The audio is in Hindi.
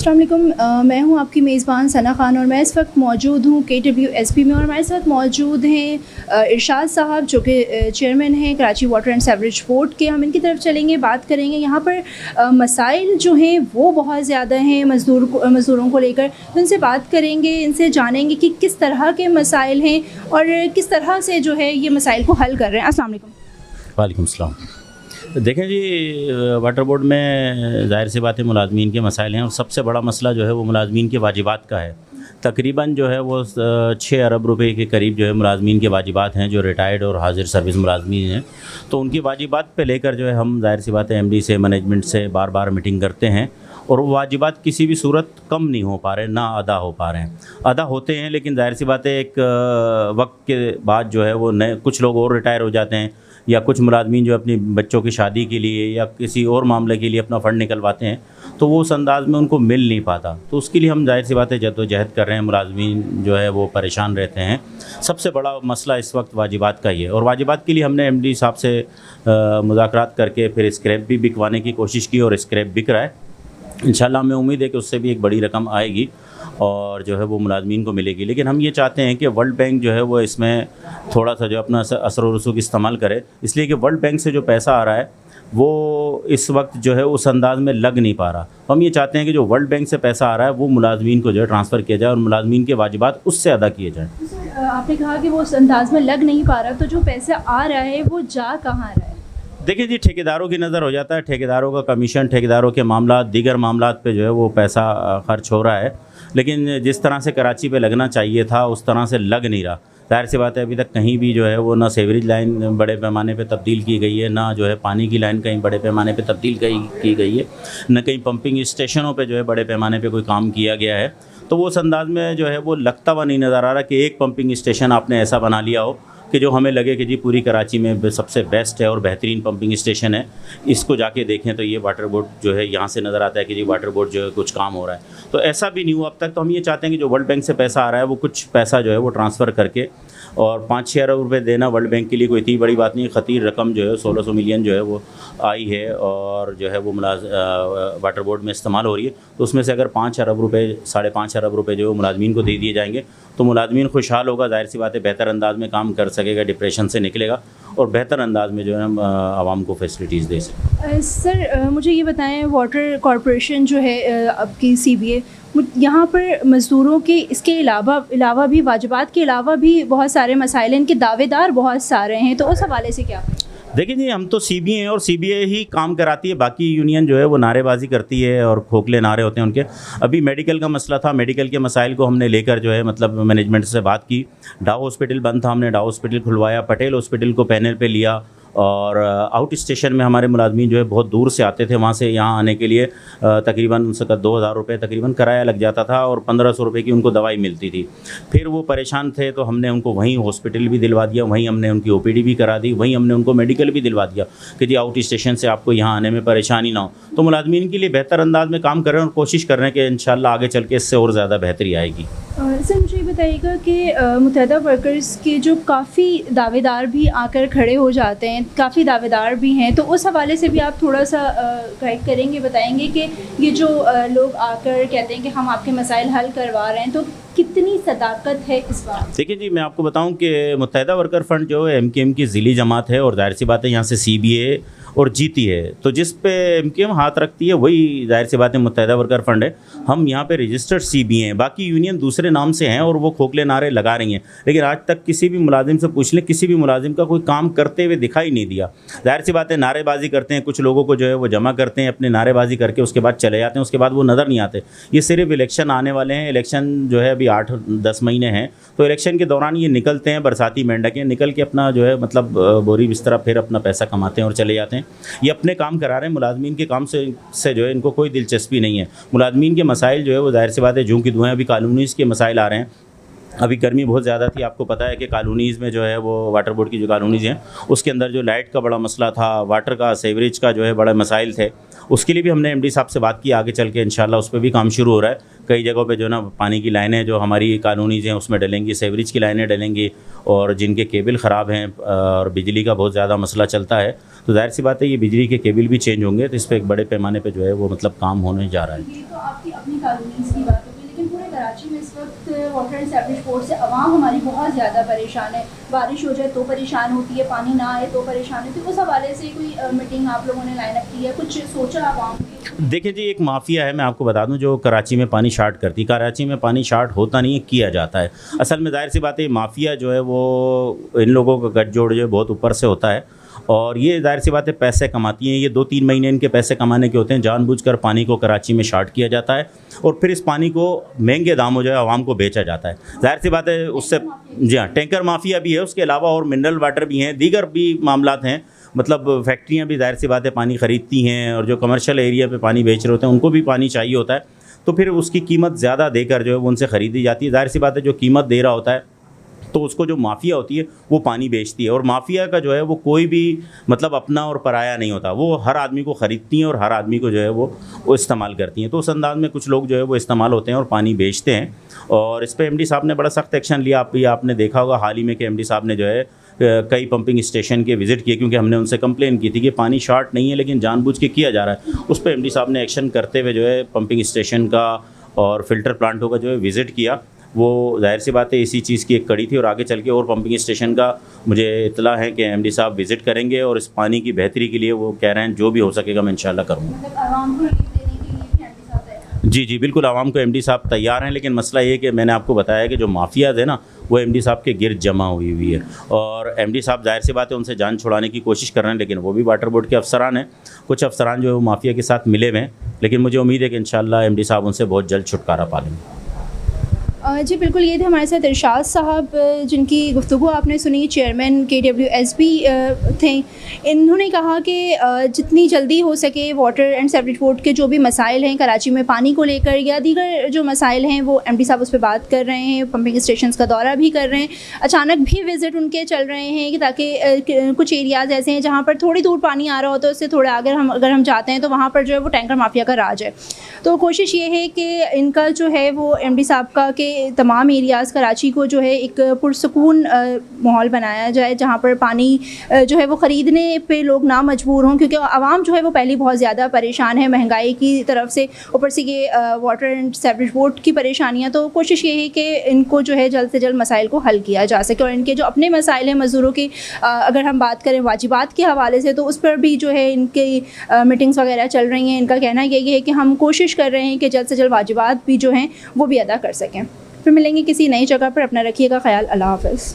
अस्सलाम वालेकुम, मैं हूं आपकी मेज़बान सना खान और मैं इस वक्त मौजूद हूं KWSP में और हमारे साथ मौजूद हैं इरशाद साहब जो कि चेयरमैन हैं Karachi water and sewerage board के। हम इनकी तरफ चलेंगे, बात करेंगे। यहाँ पर मसाइल जो हैं वो बहुत ज़्यादा हैं मज़दूरों को लेकर, तो इनसे बात करेंगे, इनसे जानेंगे कि किस तरह के मसाइल हैं और किस तरह से जो है ये मसाइल को हल कर रहे हैं। अस्सलाम वालेकुम। वालेकुम सलाम। देखें जी, वाटर बोर्ड में ज़ाहिर सी बात है मुलाजमीन के मसाइल हैं और सबसे बड़ा मसला जो है वो मुलाजमीन के वाजिबात का है। तकरीबन जो है वो 6 अरब रुपए के करीब जो है मुलाजमीन के वाजिबात हैं जो रिटायर्ड और हाजिर सर्विस मुलाजमीन हैं। तो उनकी वाजिबात पे लेकर जो है हम ज़ाहिर सी बात है MD से, मैनेजमेंट से बार बार मीटिंग करते हैं और वो वाजिबात किसी भी सूरत कम नहीं हो पा रहे, ना अदा हो पा रहे हैं। अदा होते हैं लेकिन ज़ाहिर सी बात है एक वक्त के बाद जो है वो नए कुछ लोग और रिटायर हो जाते हैं या कुछ मुलाजमीन जो अपनी बच्चों की शादी के लिए या किसी और मामले के लिए अपना फ़ंड निकलवाते हैं तो वो उस अंदाज़ में उनको मिल नहीं पाता। तो उसके लिए हम ज़ाहिर सी बात है जद्दोजहद कर रहे हैं। मुलाजमीन जो है वो परेशान रहते हैं। सबसे बड़ा मसला इस वक्त वाजिबात का ही है और वाजिबात के लिए हमने MD साहब से मुज़ाकरात करके फिर स्क्रैप भी बिकवाने की कोशिश की और स्क्रैप बिक रहा है। इंशाल्लाह हमें उम्मीद है कि उससे भी एक बड़ी रकम आएगी और जो है वो मुलाजमीन को मिलेगी। लेकिन हम ये चाहते हैं कि वर्ल्ड बैंक जो है वो इसमें थोड़ा सा जो अपना असर व रसूख इस्तेमाल करे, इसलिए कि वर्ल्ड बैंक से जो पैसा आ रहा है वो इस वक्त जो है उस अंदाज़ में लग नहीं पा रहा। हम ये चाहते हैं कि जो वर्ल्ड बैंक से पैसा आ रहा है वो मुलाजमीन को जो है ट्रांसफ़र किया जाए और मुलाजमीन के वाजिबात उससे अदा किए जाएँ। आपने कहा कि वो उस अंदाज़ में लग नहीं पा रहा, तो जो पैसा आ रहा है वो जा कहाँ रहा है? देखिए जी, ठेकेदारों की नज़र हो जाता है, ठेकेदारों का कमीशन, ठेकेदारों के मामला, दीगर मामलात पे जो है वो पैसा खर्च हो रहा है। लेकिन जिस तरह से कराची पे लगना चाहिए था उस तरह से लग नहीं रहा। ज़ाहिर सी बात है अभी तक कहीं भी जो है वो ना सीवरेज लाइन बड़े पैमाने पे तब्दील की गई है, ना जो है पानी की लाइन कहीं बड़े पैमाने पे तब्दील की गई है, न कहीं पंपिंग स्टेशनों पे जो है बड़े पैमाने पे कोई काम किया गया है। तो वो उस अंदाज़ में जो है वो लगता हुआ नहीं नज़र आ रहा कि एक पंपिंग स्टेशन आपने ऐसा बना लिया हो कि जो हमें लगे कि जी पूरी कराची में सबसे बेस्ट है और बेहतरीन पंपिंग स्टेशन है। इसको जाके देखें तो ये वाटर बोर्ड जो है यहाँ से नज़र आता है कि जी वाटर बोर्ड जो है कुछ काम हो रहा है। तो ऐसा भी नहीं हुआ अब तक। तो हम ये चाहते हैं कि जो वर्ल्ड बैंक से पैसा आ रहा है वो कुछ पैसा जो है वो ट्रांसफ़र करके और 5-6 अरब रुपये देना वर्ल्ड बैंक के लिए कोई इतनी बड़ी बात नहीं। खतीर रकम जो है 1600 मिलियन जो है वो आई है और जो है वो वाटर बोर्ड में इस्तेमाल हो रही है। तो उसमें से अगर 5 अरब रुपये, 5.5 अरब रुपये जो है मुलाजमीन को दे दिए जाएंगे तो मुलाजमीन खुशहाल होगा। ज़ाहिर सी बात है बेहतर अंदाज़ में काम कर सकेगा, डिप्रेशन से निकलेगा और बेहतर अंदाज में जो है हम आवाम को फैसिलिटीज़ दे सकें। सर मुझे ये बताएं, वाटर कॉरपोरेशन जो है आपकी CBA, यहाँ पर मज़दूरों के इसके अलावा भी वाजिबात के अलावा भी बहुत सारे मसाइल, इनके दावेदार बहुत सारे हैं, तो उस हवाले से क्या? देखिए जी, हम तो CBA हैं और CBA ही काम कराती है। बाकी यूनियन जो है वो नारेबाजी करती है और खोखले नारे होते हैं उनके। अभी मेडिकल का मसला था, मेडिकल के मसाइल को हमने लेकर जो है मतलब मैनेजमेंट से बात की। डाउ हॉस्पिटल बंद था, हमने डाउ हॉस्पिटल खुलवाया, पटेल हॉस्पिटल को पैनल पे लिया और आउट स्टेशन में हमारे मुलाजमीन जो है बहुत दूर से आते थे, वहाँ से यहाँ आने के लिए तकरीबन उनसे 2000 रुपये तकरीबन किराया लग जाता था और 1500 रुपये की उनको दवाई मिलती थी। फिर वो परेशान थे तो हमने उनको वहीं हॉस्पिटल भी दिलवा दिया, वहीं हमने उनकी OPD भी करा दी, वहीं हमने उनको मेडिकल भी दिलवा दिया कि जी आउट स्टेशन से आपको यहाँ आने में परेशानी ना हो। तो मुलाजमीन के लिए बेहतर अंदाज में काम कर रहे हैं और कोशिश कर रहे हैं कि इंशाल्लाह आगे चल के इससे और ज़्यादा बेहतरी आएगी। सर मुझे ये बताइएगा कि मुत्तहदा वर्कर्स के जो काफ़ी दावेदार भी आकर खड़े हो जाते हैं, काफ़ी दावेदार भी हैं, तो उस हवाले से भी आप थोड़ा सा गाइड करेंगे, बताएंगे कि ये जो लोग आकर कहते हैं कि हम आपके मसाइल हल करवा रहे हैं, तो कितनी सदाकत है इस बात? देखिए जी, मैं आपको बताऊं कि मुत्तहदा वर्कर फ़ंड जो है MKM की ज़िली जमात है और जाहिर सी बात है यहाँ से CBA और जीती है, तो जिस पे MKM हाथ रखती है वही जाहिर सी बात है मुत्तहदा वर्कर फ़ंड है। हम यहाँ पे रजिस्टर्ड CBA हैं, बाकी यूनियन दूसरे नाम से हैं और वो खोखले नारे लगा रही हैं। लेकिन आज तक किसी भी मुलाजिम से पूछ लें, किसी भी मुलाजिम का कोई काम करते हुए दिखाई नहीं दिया। जाहिर सी बात है नारेबाजी करते हैं, कुछ लोगों को जो है वो जमा करते हैं, अपने नारेबाजी करके उसके बाद चले जाते हैं, उसके बाद वो नज़र नहीं आते। ये सिर्फ इलेक्शन आने वाले हैं, इलेक्शन जो है अभी 8-10 महीने हैं, तो इलेक्शन के दौरान ये निकलते हैं, बरसाती मेंढकें निकल के अपना जो है मतलब बोरी बिस्तरा फिर अपना पैसा कमाते हैं और चले जाते हैं। ये अपने काम करा रहे हैं, मुलाजमीन के काम से जो है इनको कोई दिलचस्पी नहीं है। मुलाजमीन के मसाइल जो है वो जाहिर सी बात है जूं की धुएँ, अभी कॉलोनीज़ के मसाइल आ रहे हैं। अभी गर्मी बहुत ज़्यादा थी, आपको पता है कि कॉलोनीज़ में जो है वो वाटर बोर्ड की जो कॉलोनीज़ हैं उसके अंदर जो लाइट का बड़ा मसला था, वाटर का, सीवरेज का जो है बड़े मसाइल थे। उसके लिए भी हमने MD साहब से बात की, आगे चल के इंशाल्लाह उस पर भी काम शुरू हो रहा है कई जगहों पे जो ना पानी की लाइनें जो हमारी कॉलोनीज़ हैं उसमें डलेंगी, सेवरेज की लाइनें डलेंगी, और जिनके केबल ख़राब हैं और बिजली का बहुत ज़्यादा मसला चलता है, तो ज़ाहिर सी बात है ये बिजली के केबल भी चेंज होंगे, तो इस पर एक बड़े पैमाने पर जो है वो मतलब काम होने जा रहा है। ये तो आपकी अपनी कॉलोनीज़ की बात होगी, लेकिन पूरे कराची में इस वक्त वाटर एंड सीवरेज बोर्ड से आवाम हमारी बहुत ज़्यादा परेशान है। बारिश हो जाए तो परेशान होती है, पानी ना आए तो परेशान होती है। उस हवाले से कोई मीटिंग आप लोगों ने लाइन अप की है, कुछ सोचा आवाम के? देखिए जी, एक माफिया है, मैं आपको बता दूं, जो कराची में पानी शार्ट करती है। कराची में पानी शार्ट होता नहीं है, किया जाता है। असल में ज़ाहिर सी बात है माफिया जो है वो इन लोगों का गठजोड़ जो है बहुत ऊपर से होता है, और ये ज़ाहिर सी बात है पैसे कमाती हैं। ये 2-3 महीने इनके पैसे कमाने के होते हैं। जानबूझकर पानी को कराची में शार्ट किया जाता है और फिर इस पानी को महंगे दामों जो है आवाम को बेचा जाता है। ज़ाहिर सी बात है उससे, जी हाँ, टैंकर माफिया भी है, उसके अलावा और मिनरल वाटर भी हैं, दीगर भी मामलात हैं। मतलब फैक्ट्रियाँ भी ज़ाहिर सी बात है पानी ख़रीदती हैं, और जो कमर्शियल एरिया पे पानी बेच रहे होते हैं उनको भी पानी चाहिए होता है, तो फिर उसकी कीमत ज़्यादा देकर जो है वो उनसे ख़रीदी जाती है। ज़ाहिर सी बात है जो कीमत दे रहा होता है तो उसको जो माफिया होती है वो पानी बेचती है, और माफिया का जो है वो कोई भी मतलब अपना और पराया नहीं होता, वो हर आदमी को ख़रीदती हैं और हर आदमी को जो है वो इस्तेमाल करती हैं। तो उस अंदाज में कुछ लोग जो है वो इस्तेमाल होते हैं और पानी बेचते हैं, और इस पर एमडी साहब ने बड़ा सख्त एक्शन लिया। आपने देखा होगा हाल ही में कि एमडी साहब ने जो है कई पंपिंग स्टेशन के विज़िट किए, क्योंकि हमने उनसे कंप्लेन की थी कि पानी शार्ट नहीं है लेकिन जानबूझ के किया जा रहा है। उस पर एमडी साहब ने एक्शन करते हुए जो है पंपिंग स्टेशन का और फिल्टर प्लांटों का जो है विज़िट किया। वो ज़ाहिर सी बात है इसी चीज़ की एक कड़ी थी, और आगे चल के और पंपिंग स्टेशन का मुझे इत्तला है कि एमडी साहब विज़िट करेंगे, और इस पानी की बेहतरी के लिए वो कह रहे हैं जो भी हो सकेगा मैं इंशाल्लाह करूँगा। मतलब आवाम को रिलीफ देने के लिए भी एमडी साहब तैयार हैं? जी बिल्कुल, आवाम को एमडी साहब तैयार हैं, लेकिन मसला ये कि मैंने आपको बताया कि जो माफियाज़ है ना वो एमडी साहब के गिर्द जमा हुई है, और एमडी साहब ज़ाहिर सी बात है उनसे जान छुड़ाने की कोशिश कर रहे हैं, लेकिन वो भी वाटर बोर्ड के अफसरान हैं। कुछ अफसरान जो है वो माफिया के साथ मिले हुए हैं, लेकिन मुझे उम्मीद है कि इंशाल्लाह एमडी साहब उनसे बहुत जल्द छुटकारा पा लेंगे। जी बिल्कुल, ये थे हमारे साथ इरशाद साहब, जिनकी गुफ्तगू आपने सुनी, चेयरमैन KWSB थे। इन्होंने कहा कि जितनी जल्दी हो सके वाटर एंड सीवरेज बोर्ड के जो भी मसाइल हैं कराची में पानी को लेकर या दीगर जो मसाइल हैं वो एमडी साहब उस पर बात कर रहे हैं। पंपिंग स्टेशंस का दौरा भी कर रहे हैं, अचानक भी विज़िट उनके चल रहे हैं कि ताकि कुछ एरियाज़ ऐसे हैं जहाँ पर थोड़ी दूर पानी आ रहा होता है, उससे थोड़ा अगर हम जाते हैं तो वहाँ पर जो है वो टैंकर माफिया का राज है। तो कोशिश ये है कि इनका जो है वो एमडी साहब का कि तमाम एरियाज़ कराची को जो है एक पुरसकून माहौल बनाया जाए, जहाँ पर पानी जो है वो ख़रीदने पे लोग ना मजबूर हों, क्योंकि आवाम जो है वो पहले बहुत ज़्यादा परेशान है महंगाई की तरफ से, ऊपर से ये वाटर एंड सीवरेज बोर्ड की परेशानियाँ। तो कोशिश ये है कि इनको जो है जल्द से जल्द मसाइल को हल किया जा सके, और इनके जो अपने मसाइल हैं मज़दूरों के, अगर हम बात करें वाजिबात के हवाले से, तो उस पर भी जो है इनकी मीटिंग्स वगैरह चल रही हैं। इनका कहना यही है कि हम कोशिश कर रहे हैं कि जल्द से जल्द वाजिबात भी जो हैं वो भी अदा कर सकें। फिर मिलेंगे किसी नई जगह पर, अपना रखिएगा ख्याल, अल्लाह हाफ़िज़।